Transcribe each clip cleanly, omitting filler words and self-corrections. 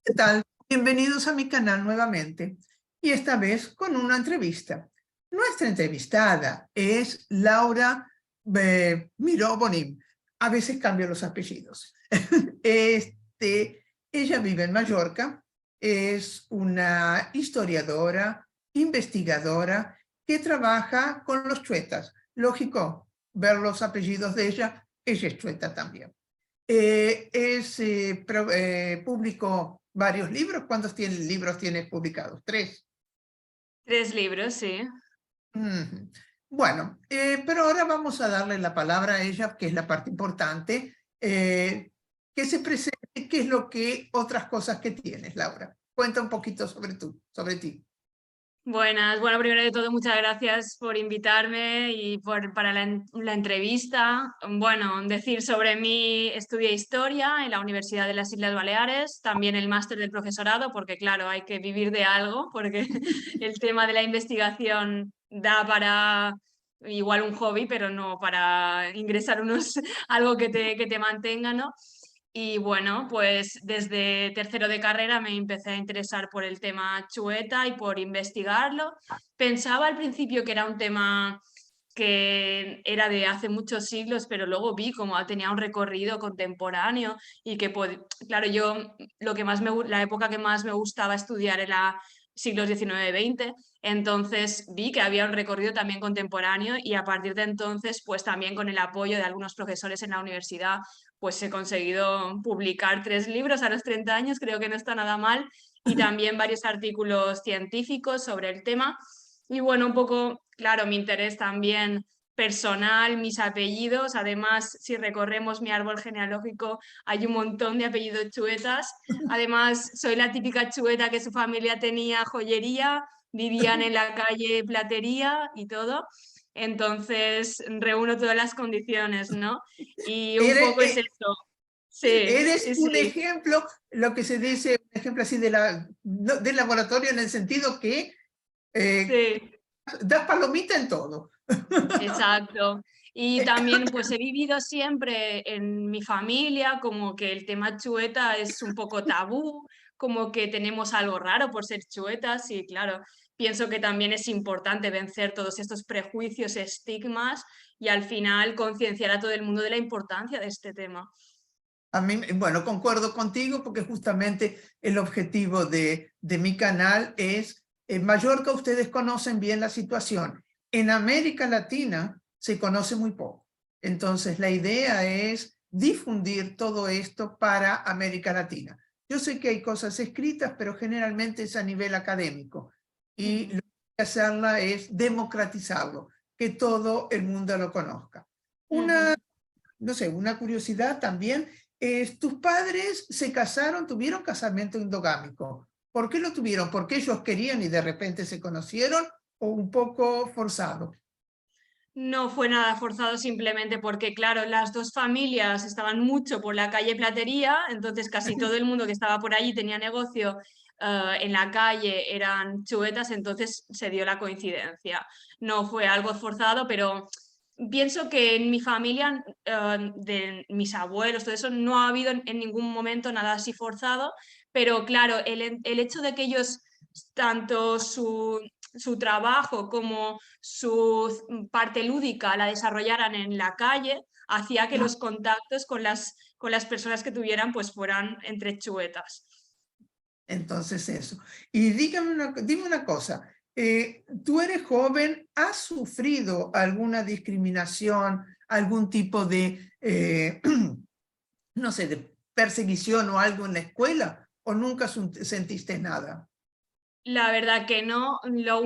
¿Qué tal? Bienvenidos a mi canal nuevamente y esta vez con una entrevista. Nuestra entrevistada es Laura Miró Bonim. A veces cambio los apellidos. Ella vive en Mallorca, es una historiadora, investigadora que trabaja con los chuetas. Lógico, ver los apellidos de ella es chueta también. Publicó varios libros. ¿Cuántos libros tienes publicados? ¿Tres? 3 libros, sí. Ujú. Bueno, pero ahora vamos a darle la palabra a ella, que es la parte importante, que se presente, qué es lo que otras cosas que tienes, Laura. Cuenta un poquito sobre ti. Buenas. Bueno, primero de todo, muchas gracias por invitarme y para la entrevista. Bueno, decir sobre mí, estudié Historia en la Universidad de las Islas Baleares, también el máster del profesorado, porque claro, hay que vivir de algo, porque el tema de la investigación da para igual un hobby, pero no para ingresar algo que te mantenga, ¿no? Y bueno, pues desde tercero de carrera me empecé a interesar por el tema Chueta y por investigarlo. Pensaba al principio que era un tema que era de hace muchos siglos, pero luego vi como tenía un recorrido contemporáneo y que, claro, yo lo que más la época que más me gustaba estudiar era siglos XIX-XX, entonces vi que había un recorrido también contemporáneo y a partir de entonces, pues también con el apoyo de algunos profesores en la universidad, pues he conseguido publicar 3 libros a los 30 años, creo que no está nada mal, y también varios artículos científicos sobre el tema. Y bueno, un poco, claro, mi interés también personal, mis apellidos. Además, si recorremos mi árbol genealógico, hay un montón de apellidos chuetas. Además, soy la típica chueta que su familia tenía joyería, vivían en la calle Platería y todo. Entonces, reúno todas las condiciones, ¿no? Y un Eres, poco es eso. Sí, eres sí, un sí. ejemplo, lo que se dice, un ejemplo así del laboratorio, en el sentido que eh, Sí. das palomita en todo. Exacto. Y también pues he vivido siempre en mi familia como que el tema chueta es un poco tabú, como que tenemos algo raro por ser chuetas y claro, pienso que también es importante vencer todos estos prejuicios, estigmas y al final concienciar a todo el mundo de la importancia de este tema. A mí, bueno, concuerdo contigo porque justamente el objetivo de mi canal es, en Mallorca ustedes conocen bien la situación, en América Latina se conoce muy poco. Entonces la idea es difundir todo esto para América Latina. Yo sé que hay cosas escritas, pero generalmente es a nivel académico y lo Ujú, que hay que hacerla es democratizarlo, que todo el mundo lo conozca. Una, ujú. no sé, una curiosidad también. ¿Tus padres se casaron, tuvieron casamiento endogámico? ¿Por qué lo tuvieron? ¿Porque ellos querían y de repente se conocieron o un poco forzado? No fue nada forzado simplemente porque, claro, las dos familias estaban mucho por la calle Platería, entonces casi todo el mundo que estaba por allí tenía negocio en la calle, eran chuetas, entonces se dio la coincidencia. No fue algo forzado, pero pienso que en mi familia, de mis abuelos, todo eso, no ha habido en ningún momento nada así forzado, pero claro, el hecho de que ellos, tanto su trabajo como su parte lúdica la desarrollaran en la calle, hacía que los contactos con las personas que tuvieran pues fueran entre chuetas. Entonces eso. Y dime una cosa, tú eres joven, ¿has sufrido alguna discriminación, algún tipo de, no sé, de perseguición o algo en la escuela? ¿O nunca sentiste nada? La verdad que no. Lo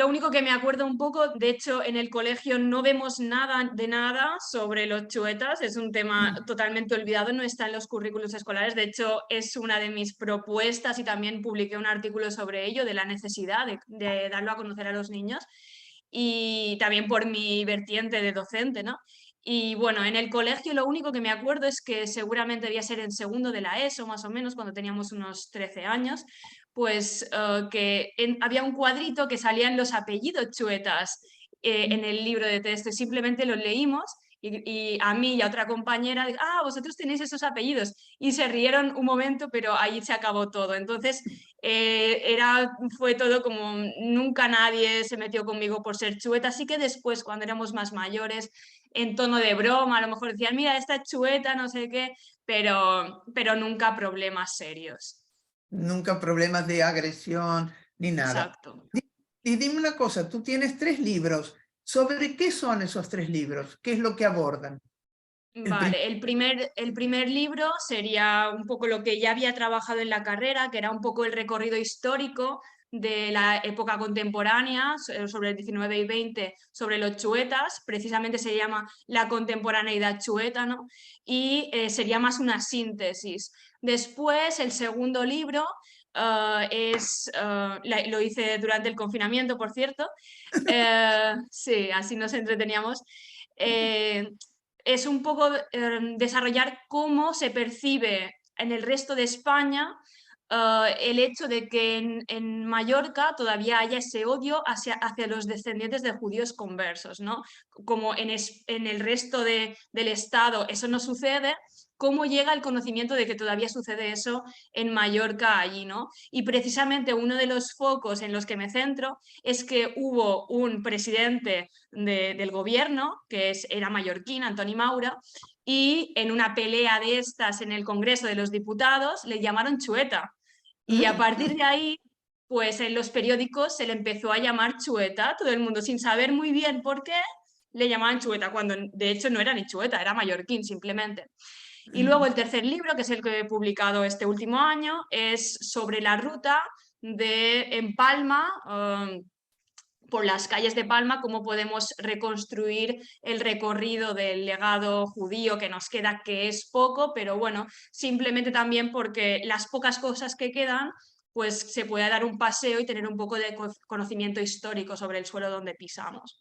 único que me acuerdo un poco, de hecho, en el colegio no vemos nada de nada sobre los chuetas, es un tema totalmente olvidado, no está en los currículos escolares. De hecho, es una de mis propuestas y también publiqué un artículo sobre ello, de la necesidad de darlo a conocer a los niños y también por mi vertiente de docente, ¿no? Y bueno, en el colegio lo único que me acuerdo es que seguramente debía ser en segundo de la ESO, más o menos, cuando teníamos unos 13 años, pues había un cuadrito que salían los apellidos chuetas en el libro de texto y simplemente lo leímos y a mí y a otra compañera, vosotros tenéis esos apellidos, y se rieron un momento, pero ahí se acabó todo. Entonces fue todo como, nunca nadie se metió conmigo por ser chueta, así que después, cuando éramos más mayores, en tono de broma, a lo mejor decían, mira, esta es chueta, no sé qué, pero nunca problemas serios. Nunca problemas de agresión ni nada. Exacto. Y dime una cosa, tú tienes 3 libros. ¿Sobre qué son esos 3 libros? ¿Qué es lo que abordan? El prim- Vale, el primer libro sería un poco lo que ya había trabajado en la carrera, que era un poco el recorrido histórico de la época contemporánea, sobre el 19 y 20, sobre los chuetas, precisamente se llama La contemporaneidad chueta, ¿no? Y sería más una síntesis. Después, el segundo libro lo hice durante el confinamiento, por cierto. Sí, así nos entreteníamos. Eh, es un poco desarrollar cómo se percibe en el resto de España el hecho de que en Mallorca todavía haya ese odio hacia los descendientes de judíos conversos, ¿no? Como en el resto del Estado eso no sucede, ¿cómo llega el conocimiento de que todavía sucede eso en Mallorca allí, ¿no? Y precisamente uno de los focos en los que me centro es que hubo un presidente del gobierno, que era mallorquín, Antoni Maura, y en una pelea de estas en el Congreso de los Diputados le llamaron chueta. Y a partir de ahí, pues en los periódicos se le empezó a llamar chueta, todo el mundo sin saber muy bien por qué le llamaban chueta, cuando de hecho no era ni chueta, era mallorquín simplemente. Y luego el tercer libro, que es el que he publicado este último año, es sobre la ruta en Palma, por las calles de Palma, cómo podemos reconstruir el recorrido del legado judío que nos queda, que es poco, pero bueno, simplemente también porque las pocas cosas que quedan, pues se pueda dar un paseo y tener un poco de conocimiento histórico sobre el suelo donde pisamos.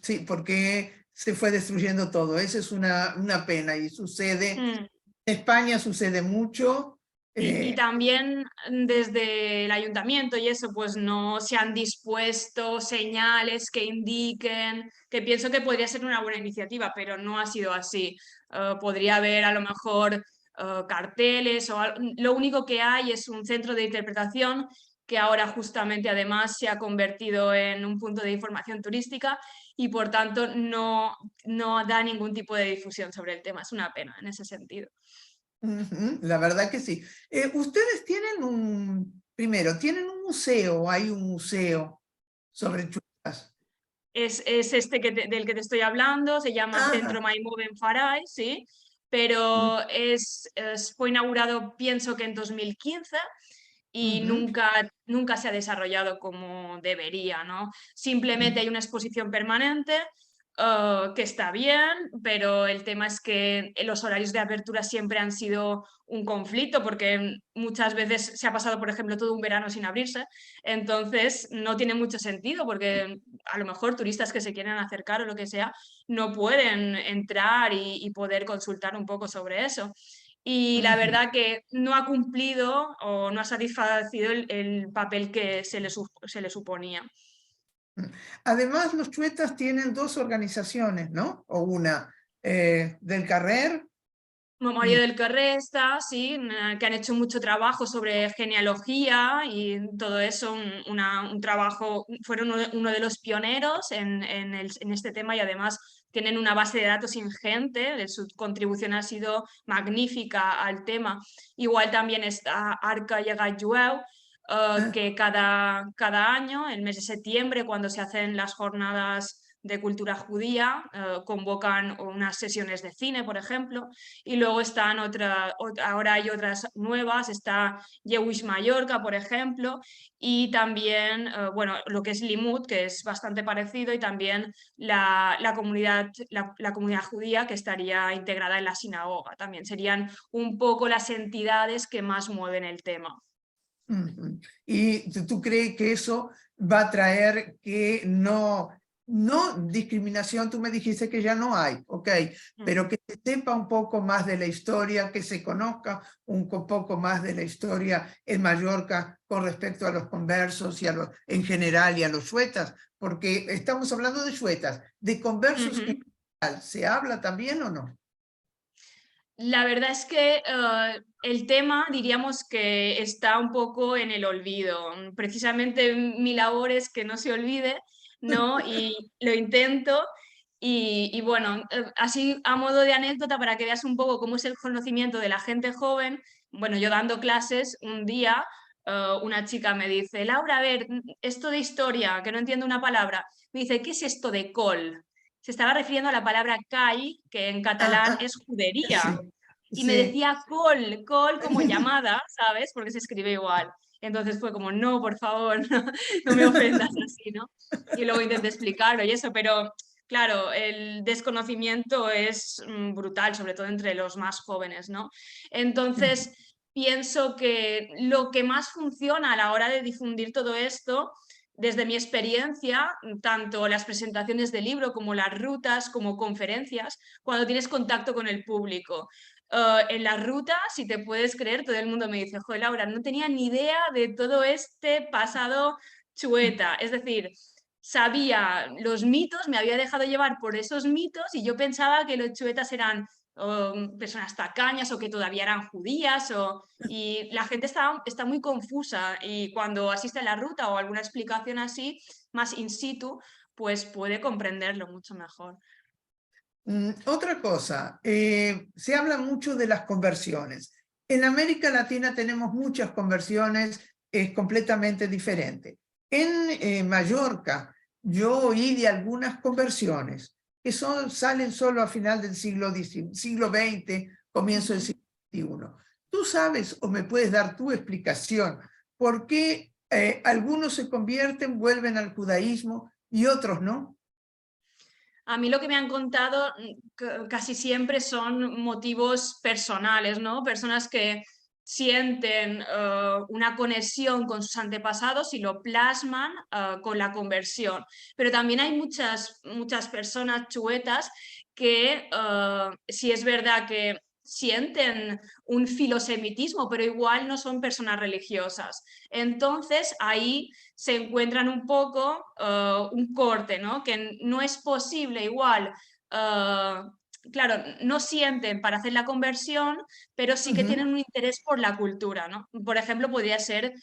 Sí, porque se fue destruyendo todo. Esa es una pena y sucede, Mm. en España sucede mucho. Y también desde el ayuntamiento y eso, pues no se han dispuesto señales que indiquen, que pienso que podría ser una buena iniciativa, pero no ha sido así. Podría haber a lo mejor carteles lo único que hay es un centro de interpretación que ahora justamente además se ha convertido en un punto de información turística y por tanto no da ningún tipo de difusión sobre el tema. Es una pena en ese sentido. La verdad que sí. Ustedes primero, tienen un museo, hay un museo sobre chuetas. Es este del que te estoy hablando, se llama Ah, Centro Maimove en Faray, sí, mm, pero fue inaugurado pienso que en 2015 y ujú. nunca se ha desarrollado como debería, ¿no? Simplemente hay una exposición permanente que está bien, pero el tema es que los horarios de apertura siempre han sido un conflicto porque muchas veces se ha pasado, por ejemplo, todo un verano sin abrirse, entonces no tiene mucho sentido porque a lo mejor turistas que se quieren acercar o lo que sea no pueden entrar y poder consultar un poco sobre eso. Y la Ujú. verdad que no ha cumplido o no ha satisfacido el papel que se le suponía. Además, los chuetas tienen 2 organizaciones, ¿no? O una, del Carrer Memoria y... del Carresta, sí, que han hecho mucho trabajo sobre genealogía y todo eso, un trabajo, fueron uno de los pioneros en este tema y además tienen una base de datos ingente, su contribución ha sido magnífica al tema. Igual también está Arca Llega Jueu, ah, que cada año, el mes de septiembre, cuando se hacen las jornadas de cultura judía, convocan unas sesiones de cine, por ejemplo, y luego están ahora hay otras nuevas, está Jewish Mallorca, por ejemplo, y también, bueno, lo que es Limud, que es bastante parecido, y también la comunidad judía que estaría integrada en la sinagoga. También serían un poco las entidades que más mueven el tema. ujú. ¿Y tú crees que eso va a traer que no discriminación? Tú me dijiste que ya no hay, ok, Mm. pero que se sepa un poco más de la historia, que se conozca poco más de la historia en Mallorca con respecto a los conversos y en general y a los suetas, porque estamos hablando de suetas, de conversos Ujú. ¿Se habla también o no? La verdad es que el tema diríamos que está un poco en el olvido. Precisamente mi labor es que no se olvide, ¿no? Y lo intento. Y bueno, así a modo de anécdota para que veas un poco cómo es el conocimiento de la gente joven, bueno, yo dando clases un día, una chica me dice, Laura, a ver, esto de historia, que no entiendo una palabra, me dice, ¿qué es esto de col? Se estaba refiriendo a la palabra call, que en Ah, catalán ah, es judería. sí, Y me sí. decía call como llamada, ¿sabes? Porque se escribe igual. Entonces fue como, no, por favor, no me ofendas así, ¿no? Y luego intenté explicarlo y eso, pero claro, el desconocimiento es brutal, sobre todo entre los más jóvenes, ¿no? Entonces, pienso que lo que más funciona a la hora de difundir todo esto, desde mi experiencia, tanto las presentaciones de libro como las rutas, como conferencias, cuando tienes contacto con el público. En la ruta, si te puedes creer, todo el mundo me dice, joder, Laura, no tenía ni idea de todo este pasado chueta. Es decir, sabía los mitos, me había dejado llevar por esos mitos y yo pensaba que los chuetas eran personas tacañas o que todavía eran judías y la gente está muy confusa y cuando asiste a la ruta o alguna explicación así, más in situ, pues puede comprenderlo mucho mejor. Otra cosa, se habla mucho de las conversiones. En América Latina tenemos muchas conversiones completamente diferentes. En Mallorca yo oí de algunas conversiones que salen solo a final del siglo XX, comienzo del siglo XXI. ¿Tú sabes o me puedes dar tu explicación por qué algunos se convierten, vuelven al judaísmo y otros no? A mí lo que me han contado casi siempre son motivos personales, ¿no? Personas que sienten una conexión con sus antepasados y lo plasman con la conversión. Pero también hay muchas personas chuetas que sí es verdad que sienten un filosemitismo, pero igual no son personas religiosas. Entonces ahí se encuentran un poco un corte, ¿no? Que no es posible igual, claro, no sienten para hacer la conversión, pero sí que Ujú. tienen un interés por la cultura, ¿no? Por ejemplo, podría ser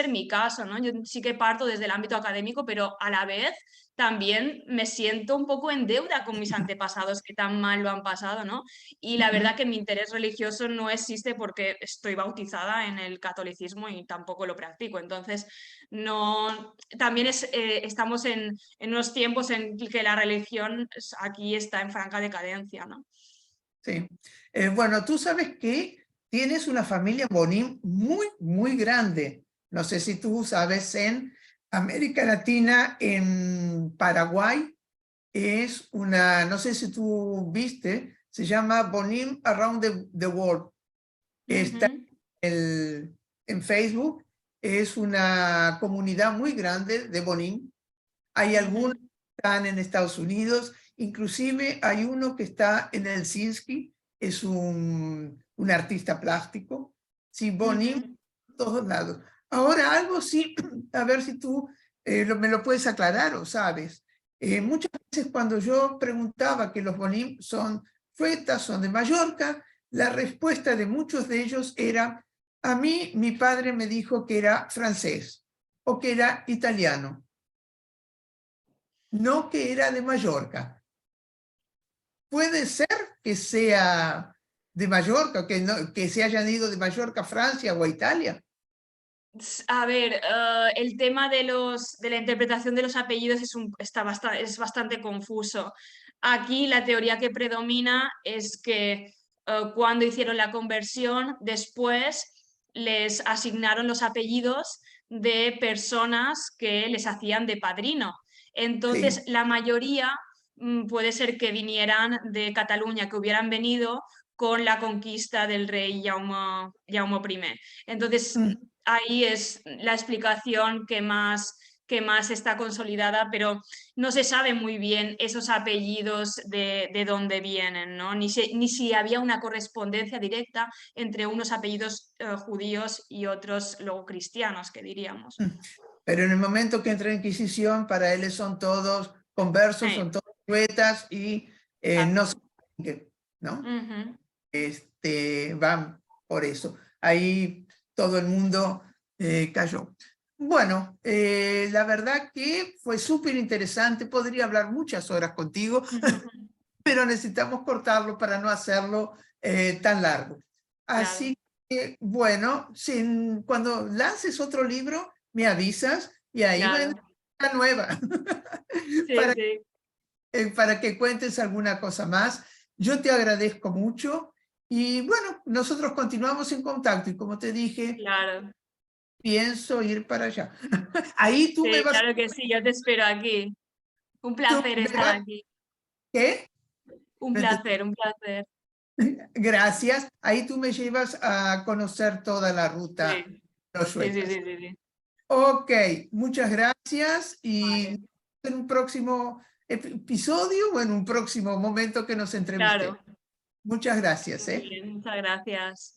mi caso, ¿no? Yo sí que parto desde el ámbito académico, pero a la vez también me siento un poco en deuda con mis antepasados que tan mal lo han pasado, ¿no? Y la verdad que mi interés religioso no existe porque estoy bautizada en el catolicismo y tampoco lo practico. Entonces, no, también estamos en unos tiempos en que la religión aquí está en franca decadencia, ¿no? Sí. Bueno, tú sabes que tienes una familia Bonín muy, muy grande. No sé si tú sabes, en América Latina, en Paraguay, es una, no sé si tú viste, se llama Bonín Around the World. Está Ujú, en Facebook, es una comunidad muy grande de Bonín. Hay algunos ujú, que están en Estados Unidos, inclusive hay uno que está en Helsinki, es un artista plástico. Sí, Bonín, ujú. todos lados. Ahora, algo sí, a ver si tú me lo puedes aclarar o sabes. Muchas veces cuando yo preguntaba que los Bonín son fuetas, son de Mallorca, la respuesta de muchos de ellos era, a mí mi padre me dijo que era francés o que era italiano, no que era de Mallorca. Puede ser que sea de Mallorca, que, no, que se hayan ido de Mallorca a Francia o a Italia. A ver, el tema de la interpretación de los apellidos es bastante confuso. Aquí la teoría que predomina es que cuando hicieron la conversión, después les asignaron los apellidos de personas que les hacían de padrino. Entonces, Sí. la mayoría puede ser que vinieran de Cataluña, que hubieran venido con la conquista del rey Jaume I. Entonces, Mm. ahí es la explicación que más está consolidada, pero no se sabe muy bien esos apellidos de dónde vienen, ¿no? Ni si había una correspondencia directa entre unos apellidos judíos y otros luego cristianos, que diríamos. Pero en el momento que entra la Inquisición, para él son todos conversos, Sí, son todos poetas y no sé qué, ¿no? Ujú. Van por eso. Ahí todo el mundo cayó. Bueno, la verdad que fue súper interesante. Podría hablar muchas horas contigo, pero necesitamos cortarlo para no hacerlo tan largo. Claro. Así que, bueno, cuando lances otro libro, me avisas y ahí va Claro. una nueva Sí, para, sí, para que cuentes alguna cosa más. Yo te agradezco mucho y bueno, nosotros continuamos en contacto y como te dije, claro. pienso ir para allá. Ahí Sí, claro que sí, yo te espero aquí. Un tú placer me estar vas, aquí. ¿qué? Un No entendí. placer, un placer. Gracias. Ahí tú me llevas a conocer toda la ruta Sí, Los sí, sí, Suecas. sí, sí, sí. Ok, muchas gracias y Vale. en un próximo episodio o en un próximo momento que nos entrevistemos. Claro. Muchas gracias, Muy ¿eh? bien, muchas gracias.